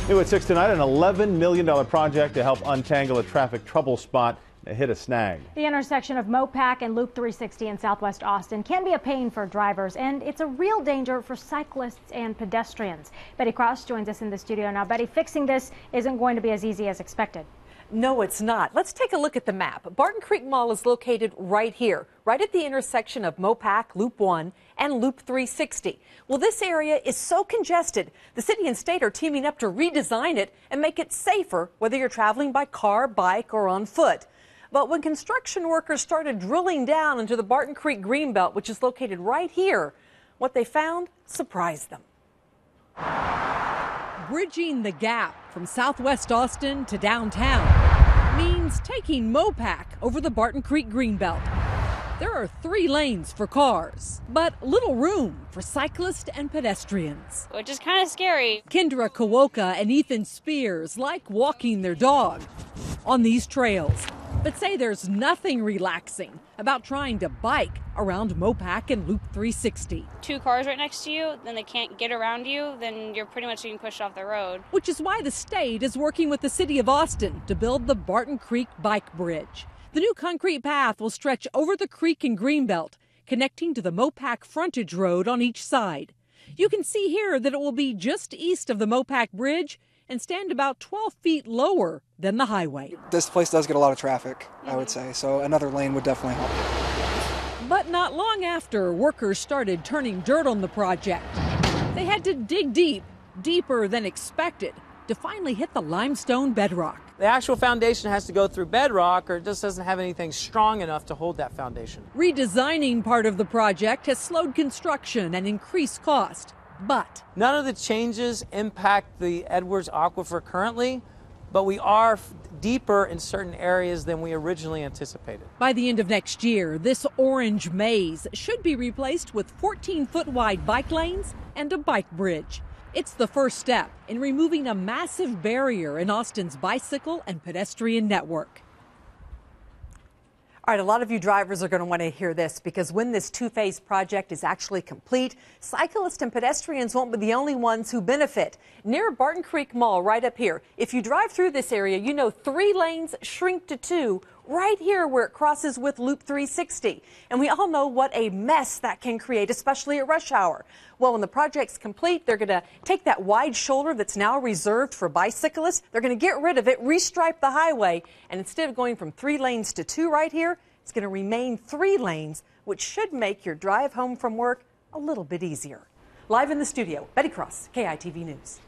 New at 6 tonight, an $11 million project to help untangle a traffic trouble spot and hit a snag. The intersection of MoPac and Loop 360 in Southwest Austin can be a pain for drivers, and it's a real danger for cyclists and pedestrians. Betty Cross joins us in the studio now. Betty, fixing this isn't going to be as easy as expected. No, it's not. Let's take a look at the map. Barton Creek Mall is located right here, right at the intersection of MoPac, Loop 1, and Loop 360. Well, this area is so congested, the city and state are teaming up to redesign it and make it safer, whether you're traveling by car, bike, or on foot. But when construction workers started drilling down into the Barton Creek Greenbelt, which is located right here, what they found surprised them. Bridging the gap from Southwest Austin to downtown means taking MoPac over the Barton Creek Greenbelt. There are 3 lanes for cars, but little room for cyclists and pedestrians. Which is kind of scary. Kendra Kawoka and Ethan Spears like walking their dog on these trails, but say there's nothing relaxing about trying to bike around MoPac and Loop 360. 2 cars right next to you, then they can't get around you, then you're pretty much being pushed off the road. Which is why the state is working with the city of Austin to build the Barton Creek Bike Bridge. The new concrete path will stretch over the creek and Greenbelt, connecting to the MoPac frontage road on each side. You can see here that it will be just east of the MoPac Bridge and stand about 12 feet lower than the highway. This place does get a lot of traffic, I would say, so another lane would definitely help. But not long after, workers started turning dirt on the project. They had to dig deep, deeper than expected, to finally hit the limestone bedrock. The actual foundation has to go through bedrock, or it just doesn't have anything strong enough to hold that foundation. Redesigning part of the project has slowed construction and increased cost. But none of the changes impact the Edwards Aquifer currently, but we are deeper in certain areas than we originally anticipated. By the end of next year, this orange maze should be replaced with 14-foot wide bike lanes and a bike bridge. It's the first step in removing a massive barrier in Austin's bicycle and pedestrian network. All right, a lot of you drivers are going to want to hear this, because when this 2-phase project is actually complete, cyclists and pedestrians won't be the only ones who benefit. Near Barton Creek Mall, right up here, if you drive through this area, you know 3 lanes shrink to 2 right here where it crosses with Loop 360. And we all know what a mess that can create, especially at rush hour. Well, when the project's complete, they're going to take that wide shoulder that's now reserved for bicyclists. They're going to get rid of it, restripe the highway, and instead of going from 3 lanes to 2 right here, it's going to remain 3 lanes, which should make your drive home from work a little bit easier. Live in the studio, Betty Cross, KITV News.